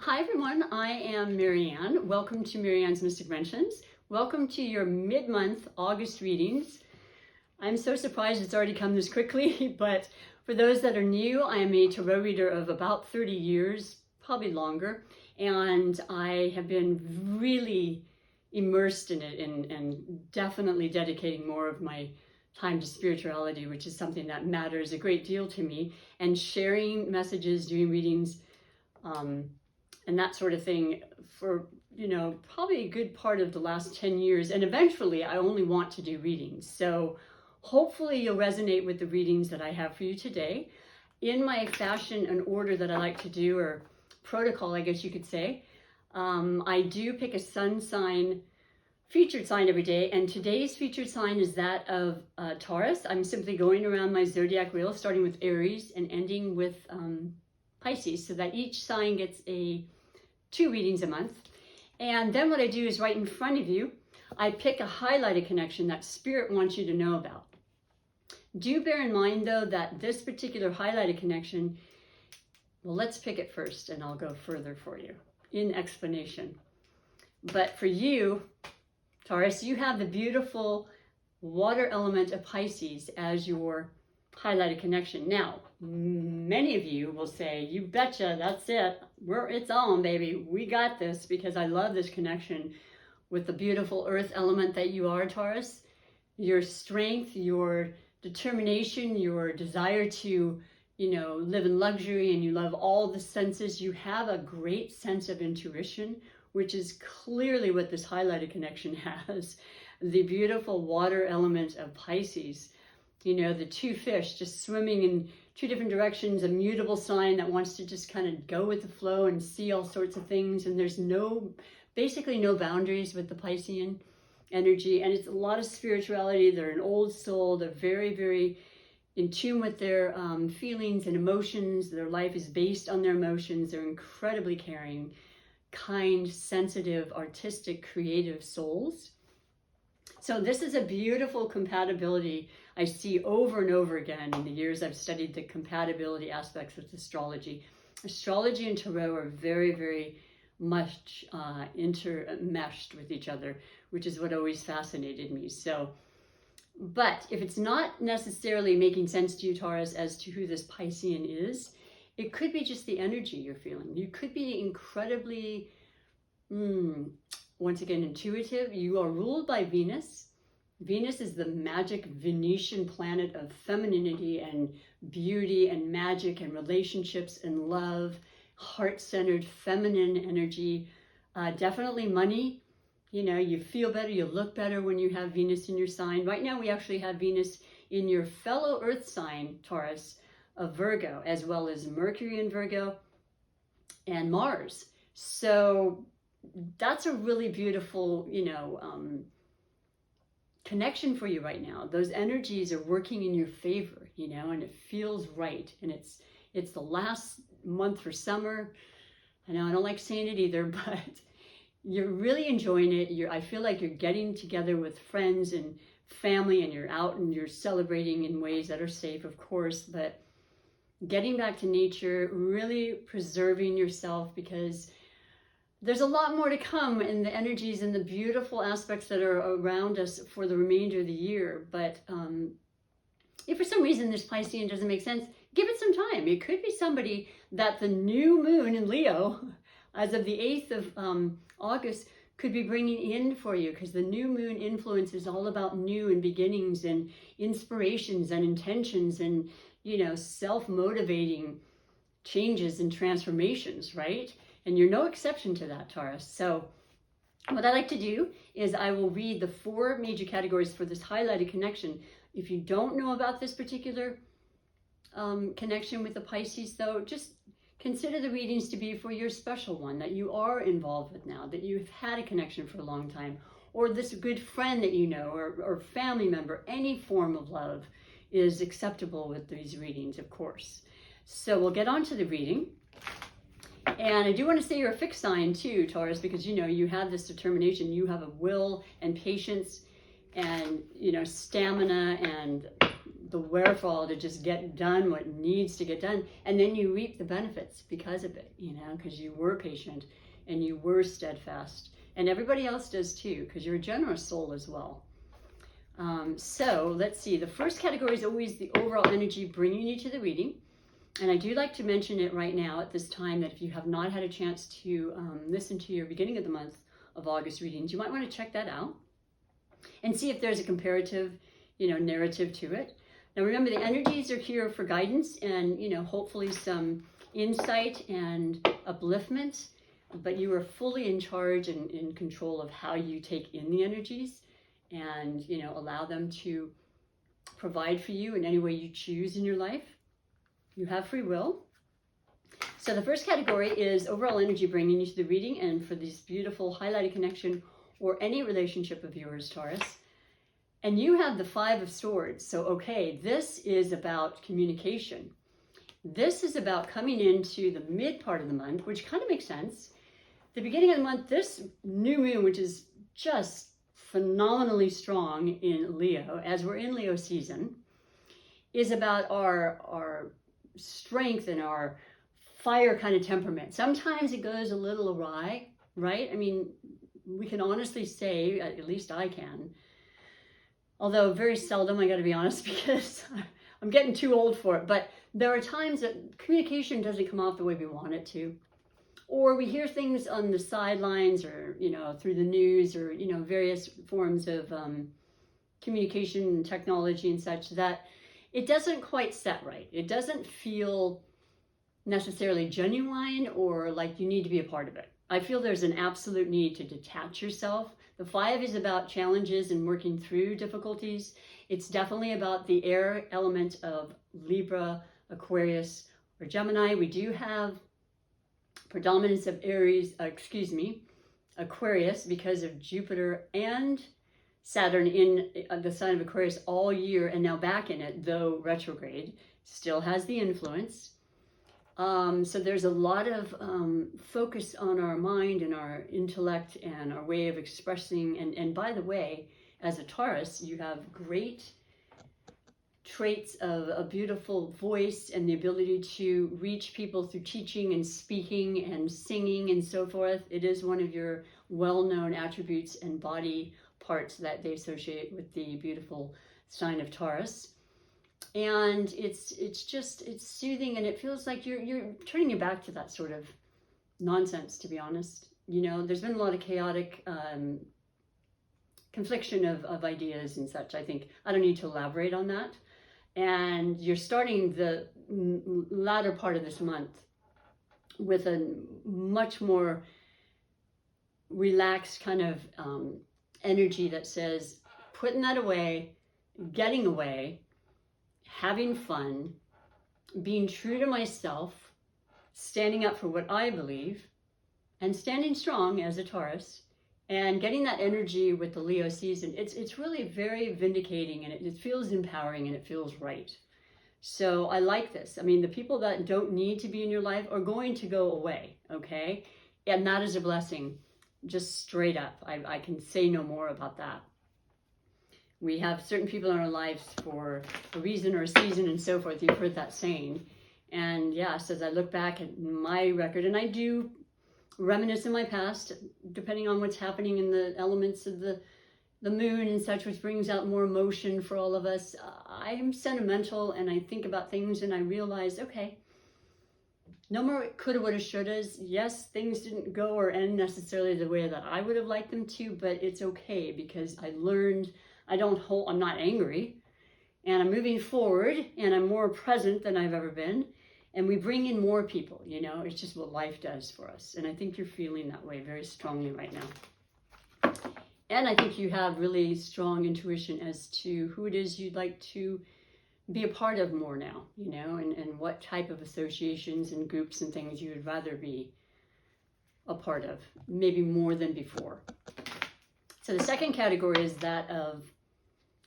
Hi everyone, I am MaryAnne. Welcome to MaryAnne's Mystic Mentions. Welcome to your mid-month August readings. I'm so surprised it's already come this quickly, but for those that are new, I am a tarot reader of about 30 years, probably longer, and I have been really immersed in it and definitely dedicating more of my time to spirituality, which is something that matters a great deal to me, and sharing messages, doing readings, and that sort of thing for, probably a good part of the last 10 years. And eventually I only want to do readings. So hopefully you'll resonate with the readings that I have for you today. In my fashion and order that I like to do, or protocol, I guess you could say, I do pick a sun sign, featured sign every day. And today's featured sign is that of Taurus. I'm simply going around my zodiac wheel, starting with Aries and ending with Pisces, so that each sign gets 2 readings a month. And then what I do is right in front of you, I pick a highlighted connection that Spirit wants you to know about. Do bear in mind though that this particular highlighted connection, well, let's pick it first and I'll go further for you in explanation. But for you, Taurus, you have the beautiful water element of Pisces as your highlighted connection. Now, many of you will say, you betcha, that's it. It's on, baby. We got this, because I love this connection with the beautiful earth element that you are, Taurus. Your strength, your determination, your desire to, live in luxury, and you love all the senses. You have a great sense of intuition, which is clearly what this highlighted connection has. The beautiful water element of Pisces. The 2 fish just swimming in 2 different directions, a mutable sign that wants to just kind of go with the flow and see all sorts of things. And there's basically no boundaries with the Piscean energy. And it's a lot of spirituality. They're an old soul. They're very, very in tune with their feelings and emotions. Their life is based on their emotions. They're incredibly caring, kind, sensitive, artistic, creative souls. So this is a beautiful compatibility I see over and over again in the years I've studied the compatibility aspects of astrology. Astrology and tarot are very, very much intermeshed with each other, which is what always fascinated me. But if it's not necessarily making sense to you, Taurus, as to who this Piscean is, it could be just the energy you're feeling. You could be incredibly, once again, intuitive. You are ruled by Venus. Venus is the magic Venetian planet of femininity and beauty and magic and relationships and love, heart-centered feminine energy, definitely money. You feel better, you look better when you have Venus in your sign. Right now we actually have Venus in your fellow earth sign, Taurus, of Virgo, as well as Mercury in Virgo and Mars. So that's a really beautiful, connection for you right now. Those energies are working in your favor, and it feels right. And it's the last month for summer. I know I don't like saying it either, but you're really enjoying it. I feel like you're getting together with friends and family, and you're out and you're celebrating in ways that are safe, of course, but getting back to nature, really preserving yourself, because there's a lot more to come in the energies and the beautiful aspects that are around us for the remainder of the year. But if for some reason this Piscean doesn't make sense, give it some time. It could be somebody that the new moon in Leo, as of the 8th of August, could be bringing in for you, because the new moon influence is all about new and beginnings and inspirations and intentions and, self-motivating changes and transformations, right? And you're no exception to that, Taurus. So what I like to do is I will read the 4 major categories for this highlighted connection. If you don't know about this particular connection with the Pisces, though, just consider the readings to be for your special one that you are involved with now, that you've had a connection for a long time, or this good friend that you know, or family member. Any form of love is acceptable with these readings, of course. So we'll get on to the reading. And I do want to say you're a fixed sign too, Taurus, because you have this determination. You have a will and patience and stamina and the wherewithal to just get done what needs to get done. And then you reap the benefits because of it, you know, because you were patient and you were steadfast. And everybody else does too, because you're a generous soul as well. So let's see. The first category is always the overall energy bringing you to the reading. And I do like to mention it right now at this time that if you have not had a chance to listen to your beginning of the month of August readings, you might want to check that out and see if there's a comparative, you know, narrative to it. Now remember, the energies are here for guidance and, you know, hopefully some insight and upliftment, but you are fully in charge and in control of how you take in the energies and, you know, allow them to provide for you in any way you choose in your life. You have free will. So the first category is overall energy bringing you to the reading, and for this beautiful highlighted connection or any relationship of yours, Taurus. And you have the 5 of Swords. So, okay, this is about communication. This is about coming into the mid part of the month, which kind of makes sense. The beginning of the month, this new moon, which is just phenomenally strong in Leo, as we're in Leo season, is about our strength and our fire kind of temperament. Sometimes it goes a little awry, right? I mean, we can honestly say, at least I can, although very seldom, I got to be honest, because I'm getting too old for it. But there are times that communication doesn't come off the way we want it to. Or we hear things on the sidelines or, you know, through the news or, you know, various forms of communication and technology and such, that it doesn't quite set right. It doesn't feel necessarily genuine or like you need to be a part of it. I feel there's an absolute need to detach yourself. The 5 is about challenges and working through difficulties. It's definitely about the air element of Libra, Aquarius, or Gemini. We do have predominance of Aquarius because of Jupiter and Saturn in the sign of Aquarius all year, and now back in it, though retrograde, still has the influence. So there's a lot of focus on our mind and our intellect and our way of expressing. And by the way, as a Taurus, you have great traits of a beautiful voice and the ability to reach people through teaching and speaking and singing and so forth. It is one of your well-known attributes and body parts that they associate with the beautiful sign of Taurus. And it's soothing, and it feels like you're turning your back to that sort of nonsense, to be honest. You know, there's been a lot of chaotic confliction of ideas and such. I think I don't need to elaborate on that. And you're starting the latter part of this month with a much more relaxed kind of energy that says putting that away, getting away, having fun, being true to myself, standing up for what I believe, and standing strong as a Taurus, and getting that energy with the Leo season. It's really very vindicating, and it feels empowering, and it feels right. So I like this. I mean, the people that don't need to be in your life are going to go away, okay? And that is a blessing, just straight up. I can say no more about that. We have certain people in our lives for a reason or a season and so forth. You've heard that saying. And yes, as I look back at my record, and I do reminisce in my past, depending on what's happening in the elements of the moon and such, which brings out more emotion for all of us. I am sentimental, and I think about things, and I realize, okay, no more coulda, woulda, shouldas. Yes, things didn't go or end necessarily the way that I would have liked them to, but it's okay because I learned. I'm not angry, and I'm moving forward, and I'm more present than I've ever been, and we bring in more people, you know. It's just what life does for us, and I think you're feeling that way very strongly right now. And I think you have really strong intuition as to who it is you'd like to be a part of more now, you know, and what type of associations and groups and things you would rather be a part of, maybe more than before. So the second category is that of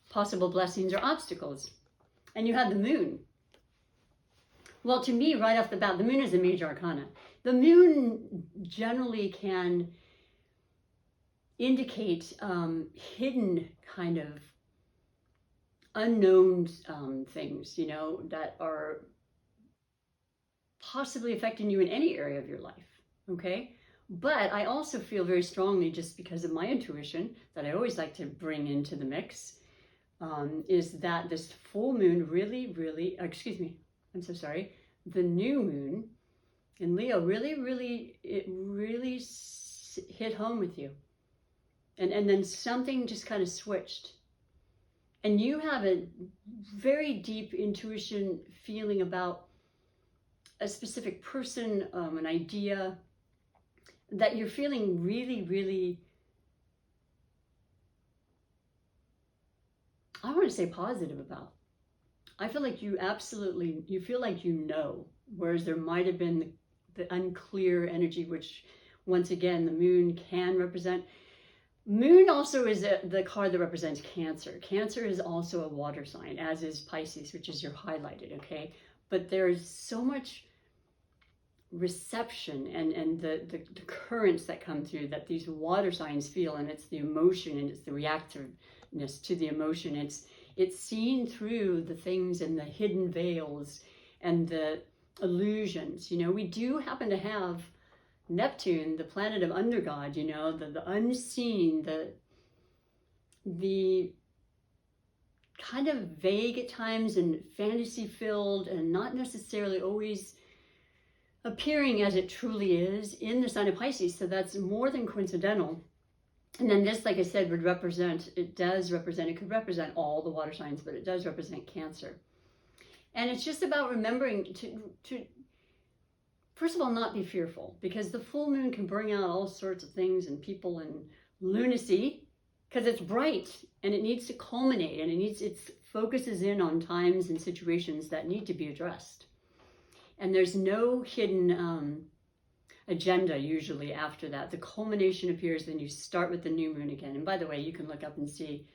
possible blessings or obstacles. And you have the moon. Well, to me, right off the bat, the moon is a major arcana. The moon generally can indicate hidden kind of unknown things, you know, that are possibly affecting you in any area of your life, okay? But I also feel very strongly, just because of my intuition that I always like to bring into the mix, is that this full moon really, excuse me, I'm so sorry, the new moon in Leo really hit home with you. And then something just kind of switched. And you have a very deep intuition feeling about a specific person, an idea that you're feeling really, I want to say positive about. I feel like you feel like you know, whereas there might have been the unclear energy, which once again, the moon can represent. Moon also is the card that represents Cancer. Cancer is also a water sign, as is Pisces, which is your highlighted, okay? But there's so much reception and the currents that come through that these water signs feel, and it's the emotion and it's the reactiveness to the emotion. It's seen through the things and the hidden veils and the illusions. You know, we do happen to have Neptune, the planet of undergod, you know, the unseen, the kind of vague at times and fantasy filled and not necessarily always appearing as it truly is in the sign of Pisces. So that's more than coincidental. And then this, like I said, it could represent all the water signs, but it does represent Cancer. And it's just about remembering to first of all, not be fearful, because the full moon can bring out all sorts of things and people and lunacy, because it's bright and it needs to culminate, and it focuses in on times and situations that need to be addressed. And there's no hidden agenda usually after that. The culmination appears, then you start with the new moon again. And by the way, you can look up and see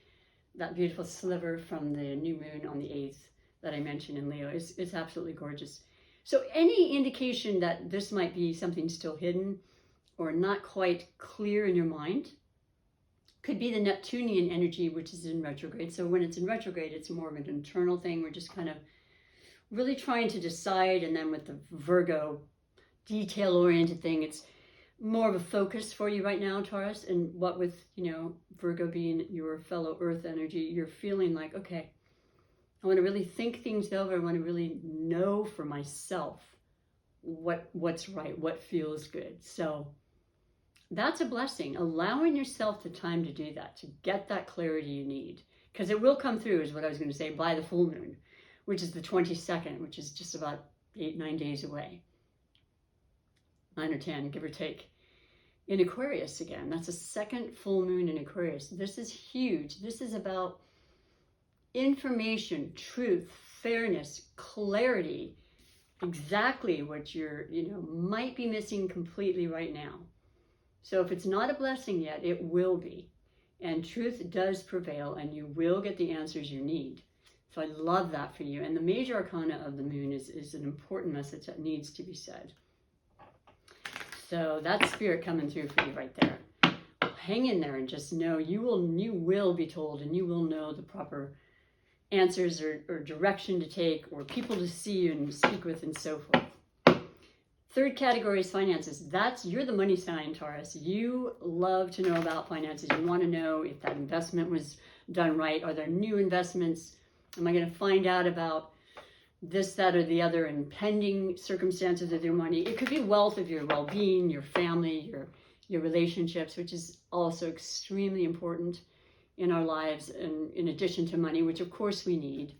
that beautiful sliver from the new moon on the 8th that I mentioned in Leo. It's absolutely gorgeous. So any indication that this might be something still hidden or not quite clear in your mind could be the Neptunian energy, which is in retrograde. So when it's in retrograde, it's more of an internal thing. We're just kind of really trying to decide. And then with the Virgo detail-oriented thing, it's more of a focus for you right now, Taurus. And what with, you know, Virgo being your fellow earth energy, you're feeling like, okay, I want to really think things over. I want to really know for myself what's right, what feels good. So that's a blessing, allowing yourself the time to do that, to get that clarity you need. Because it will come through, is what I was going to say, by the full moon, which is the 22nd, which is just about 8-9 days away. 9 or 10, give or take. In Aquarius again, that's a second full moon in Aquarius. This is huge. This is about information, truth, fairness, clarity, exactly what might be missing completely right now. So if it's not a blessing yet, it will be. And truth does prevail, and you will get the answers you need. So I love that for you. And the major arcana of the moon is an important message that needs to be said. So that's spirit coming through for you right there. Hang in there and just know you will be told, and you will know the proper answers or direction to take, or people to see you and speak with, and so forth. Third category is finances. You're the money sign, Taurus. You love to know about finances. You want to know if that investment was done right. Are there new investments? Am I going to find out about this, that, or the other, and pending circumstances of your money? It could be wealth of your well-being, your family, your relationships, which is also extremely important in our lives, and in addition to money, which of course we need.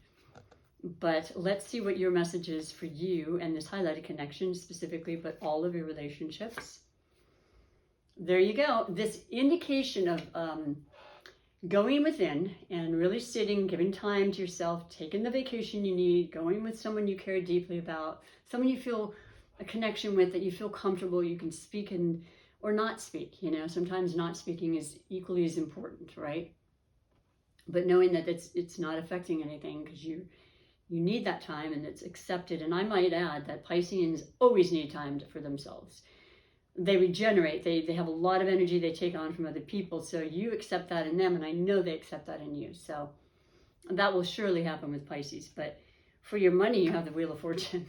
But let's see what your message is for you and this highlighted connection specifically, but all of your relationships. There you go. This indication of going within and really sitting, giving time to yourself, taking the vacation you need, going with someone you care deeply about, someone you feel a connection with, that you feel comfortable, you can speak in, or not speak. You know, sometimes not speaking is equally as important, right? But knowing that it's not affecting anything, because you need that time, and it's accepted. And I might add that Pisceans always need time for themselves. They regenerate. They have a lot of energy they take on from other people. So you accept that in them, and I know they accept that in you. So That will surely happen with Pisces. But for your money, you have the Wheel of Fortune.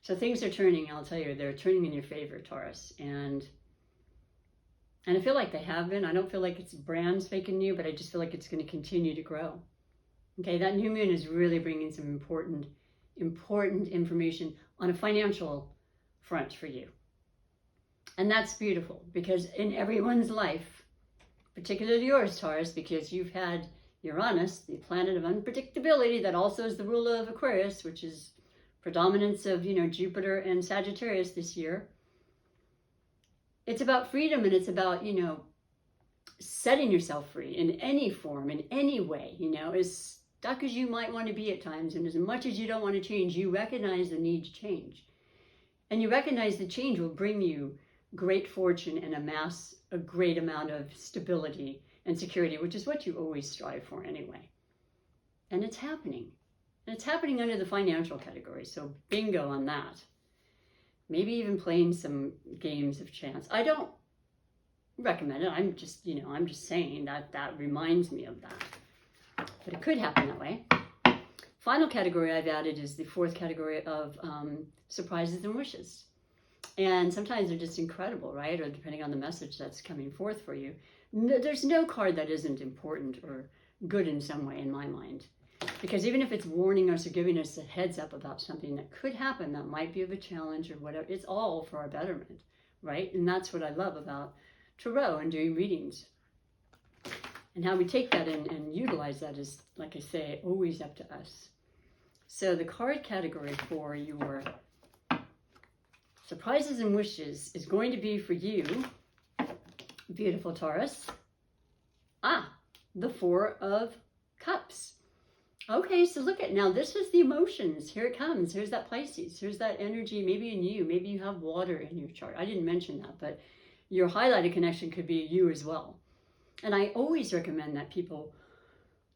So things are turning, I'll tell you, they're turning in your favor, Taurus. And I feel like they have been. I don't feel like it's brand spanking new, but I just feel like it's going to continue to grow. Okay, that new moon is really bringing some important information on a financial front for you. And that's beautiful, because in everyone's life, particularly yours, Taurus, because you've had Uranus, the planet of unpredictability, that also is the ruler of Aquarius, which is predominance of, Jupiter and Sagittarius this year. It's about freedom, and it's about, setting yourself free in any form, in any way, as stuck as you might want to be at times, and as much as you don't want to change, you recognize the need to change. And you recognize the change will bring you great fortune and amass a great amount of stability and security, which is what you always strive for anyway. And it's happening. And it's happening under the financial category, so bingo on that. Maybe even playing some games of chance. I don't recommend it. I'm just saying that reminds me of that. But it could happen that way. Final category I've added is the fourth category of surprises and wishes. And sometimes they're just incredible, right? Or depending on the message that's coming forth for you. There's no card that isn't important or good in some way in my mind. Because even if it's warning us or giving us a heads up about something that could happen, that might be of a challenge or whatever, it's all for our betterment, right? And that's what I love about Tarot and doing readings. And how we take that and utilize that is, like I say, always up to us. So the card category for your surprises and wishes is going to be for you, beautiful Taurus. The Four of Cups. Okay, so look at, now this is the emotions. Here it comes. Here's that Pisces. Here's that energy, maybe in you. Maybe you have water in your chart. I didn't mention that, but your highlighted connection could be you as well. And I always recommend that people,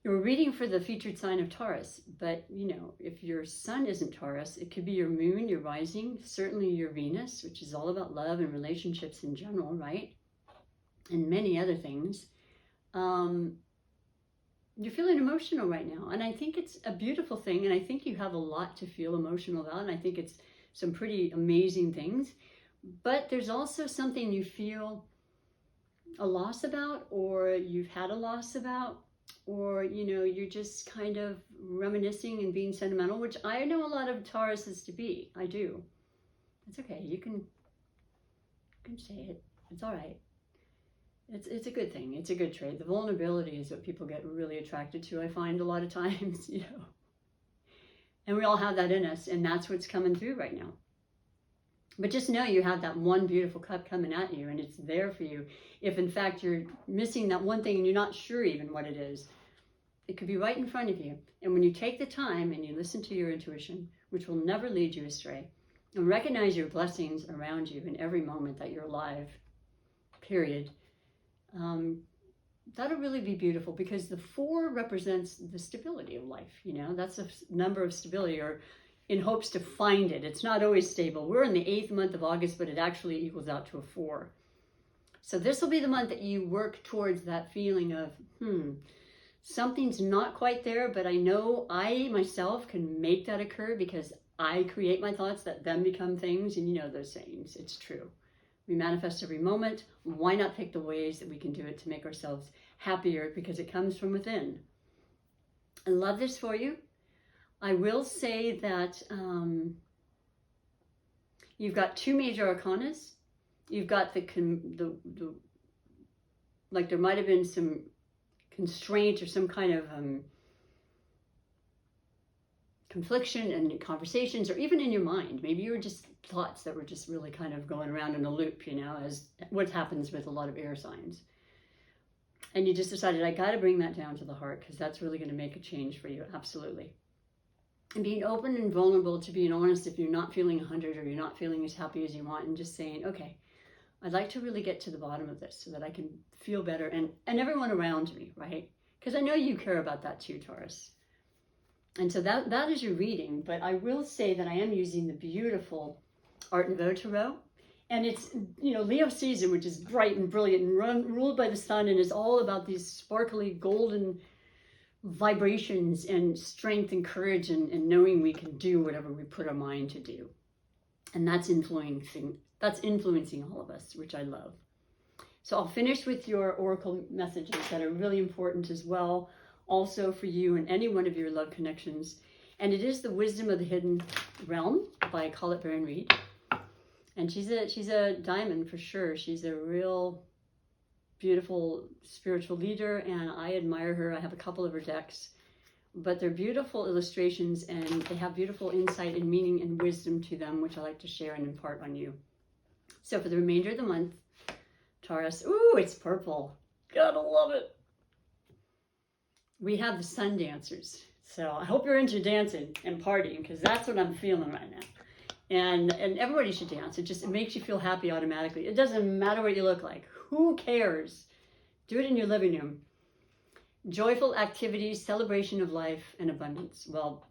you're reading for the featured sign of Taurus, but if your sun isn't Taurus, it could be your moon, your rising, certainly your Venus, which is all about love and relationships in general, right? And many other things. You're feeling emotional right now, and I think it's a beautiful thing, and I think you have a lot to feel emotional about, and I think it's some pretty amazing things. But there's also something you feel a loss about, or you've had a loss about, or you're just kind of reminiscing and being sentimental, which I know a lot of Tauruses to be. I do. It's okay. You can say it. It's all right. It's a good thing. It's a good trait. The vulnerability is what people get really attracted to, I find a lot of times, And we all have that in us, and that's what's coming through right now. But just know you have that one beautiful cup coming at you, and it's there for you. If in fact you're missing that one thing and you're not sure even what it is, it could be right in front of you. And when you take the time and you listen to your intuition, which will never lead you astray, and recognize your blessings around you in every moment that you're alive, period, that'll really be beautiful, because the 4 represents the stability of life. That's a number of stability, or in hopes to find it. It's not always stable. We're in the 8th month of August, but it actually equals out to a 4. So this will be the month that you work towards that feeling of, something's not quite there, but I know I myself can make that occur, because I create my thoughts that then become things. And those sayings, it's true. We manifest every moment. Why not pick the ways that we can do it to make ourselves happier, because it comes from within. I love this for you. I will say that you've got 2 major arcanas. You've got like there might have been some constraint or some kind of confliction in conversations, or even in your mind. Maybe you were just thoughts that were just really kind of going around in a loop, as what happens with a lot of air signs. And you just decided, I got to bring that down to the heart, because that's really going to make a change for you. Absolutely. And being open and vulnerable to being honest if you're not feeling 100 or you're not feeling as happy as you want, and just saying, okay, I'd like to really get to the bottom of this so that I can feel better, and everyone around me, right? Because I know you care about that too, Taurus. And so that is your reading. But I will say that I am using the beautiful Art Nouveau Tarot. And it's, Leo season, which is bright and brilliant and ruled by the sun, and is all about these sparkly golden vibrations and strength and courage and knowing we can do whatever we put our mind to do. And that's influencing all of us, which I love. So I'll finish with your oracle messages that are really important as well, also for you and any one of your love connections. And it is the Wisdom of the Hidden Realm by Colette Baron Reid. And she's a diamond for sure. She's a real beautiful spiritual leader, and I admire her. I have a couple of her decks, but they're beautiful illustrations, and they have beautiful insight and meaning and wisdom to them, which I like to share and impart on you. So for the remainder of the month, Taurus, ooh, it's purple. Gotta love it. We have the Sun Dancers. So I hope you're into dancing and partying, because that's what I'm feeling right now. And everybody should dance. It makes you feel happy automatically. It doesn't matter what you look like. Who cares? Do it in your living room. Joyful activities, celebration of life, and abundance. Well,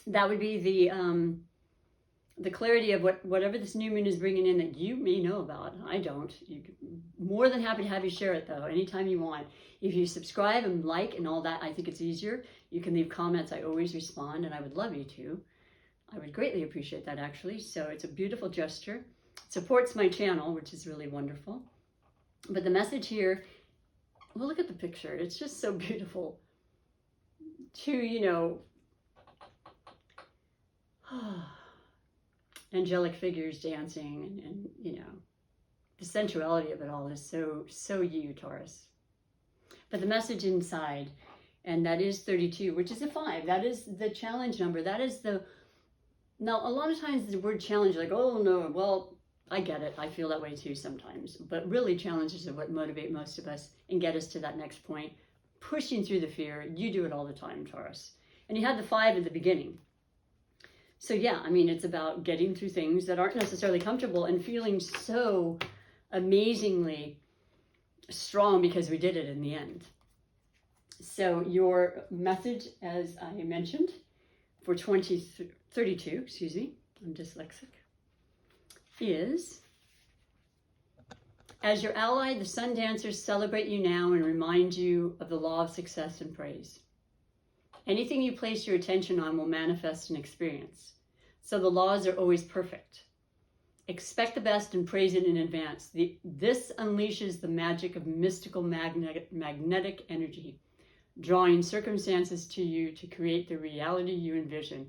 that would be the clarity of whatever this new moon is bringing in that you may know about. I don't. More than happy to have you share it, though, anytime you want. If you subscribe and like and all that, I think it's easier. You can leave comments. I always respond, and I would love you to. I would greatly appreciate that, actually. So it's a beautiful gesture. It supports my channel, which is really wonderful. But the message here, well, look at the picture. It's just so beautiful. To, angelic figures dancing and the sensuality of it all is so you, Taurus. But the message inside, and that is 32, which is a 5. That is the challenge number. That is now a lot of times the word challenge, like, oh no, well, I get it. I feel that way too sometimes. But really challenges are what motivate most of us and get us to that next point. Pushing through the fear. You do it all the time, Taurus. And you had the 5 at the beginning. So yeah, I mean, it's about getting through things that aren't necessarily comfortable and feeling so amazingly strong because we did it in the end. So your message, as I mentioned, for 32, excuse me, I'm dyslexic, is, as your ally, the Sun Dancers celebrate you now and remind you of the law of success and praise. Anything you place your attention on will manifest an experience. So the laws are always perfect. Expect the best and praise it in advance. This unleashes the magic of mystical magnetic energy, drawing circumstances to you to create the reality you envision.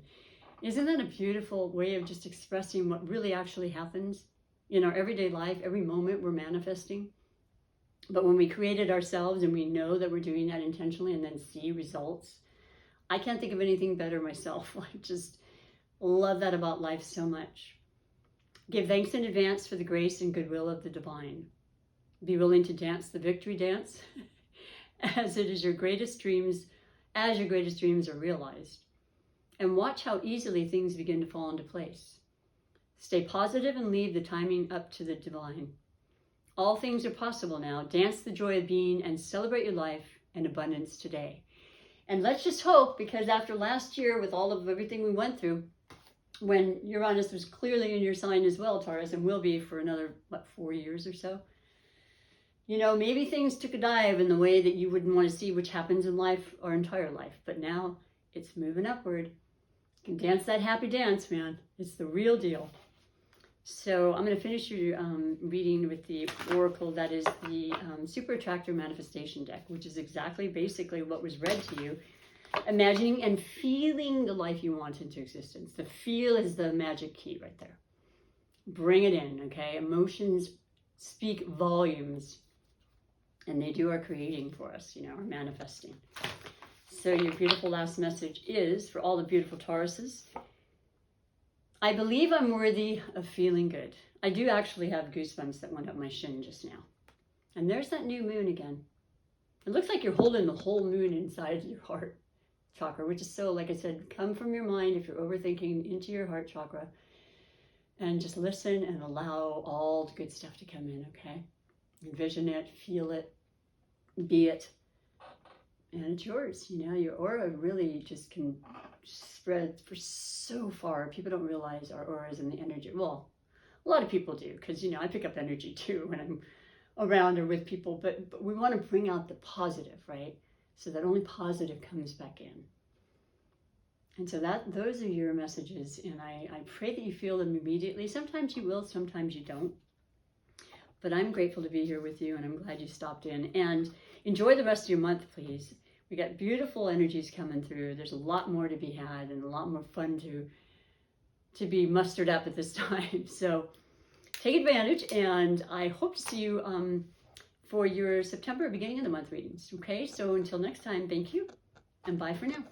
Isn't that a beautiful way of just expressing what really actually happens in our everyday life? Every moment we're manifesting. But when we create it ourselves and we know that we're doing that intentionally and then see results, I can't think of anything better myself. I just love that about life so much. Give thanks in advance for the grace and goodwill of the divine. Be willing to dance the victory dance as your greatest dreams are realized. And watch how easily things begin to fall into place. Stay positive and leave the timing up to the divine. All things are possible now. Dance the joy of being and celebrate your life and abundance today. And let's just hope, because after last year with all of everything we went through, when Uranus was clearly in your sign as well, Taurus, and will be for another, 4 years or so, maybe things took a dive in the way that you wouldn't want to see, which happens in life, our entire life. But now it's moving upward. You can dance that happy dance, man. It's the real deal. So I'm going to finish your reading with the oracle that is the Super Attractor Manifestation deck, which is basically what was read to you. Imagining and feeling the life you want into existence. The feel is the magic key right there. Bring it in, okay? Emotions speak volumes, and they do our creating for us, our manifesting. So your beautiful last message is, for all the beautiful Tauruses, I believe I'm worthy of feeling good. I do actually have goosebumps that went up my shin just now. And there's that new moon again. It looks like you're holding the whole moon inside your heart chakra, which is so, like I said, come from your mind if you're overthinking into your heart chakra, and just listen and allow all the good stuff to come in, okay? Envision it, feel it, be it, and it's yours. Your aura really just can spread for so far. People don't realize our auras and the energy. Well, a lot of people do, because, I pick up energy too when I'm around or with people, but we want to bring out the positive, right? so that only positive comes back in. And so those are your messages, and I pray that you feel them immediately. Sometimes you will, sometimes you don't. But I'm grateful to be here with you, and I'm glad you stopped in. And enjoy the rest of your month, please. We got beautiful energies coming through. There's a lot more to be had and a lot more fun to be mustered up at this time. So take advantage, and I hope to see you for your September beginning of the month readings. Okay, so until next time, thank you, and bye for now.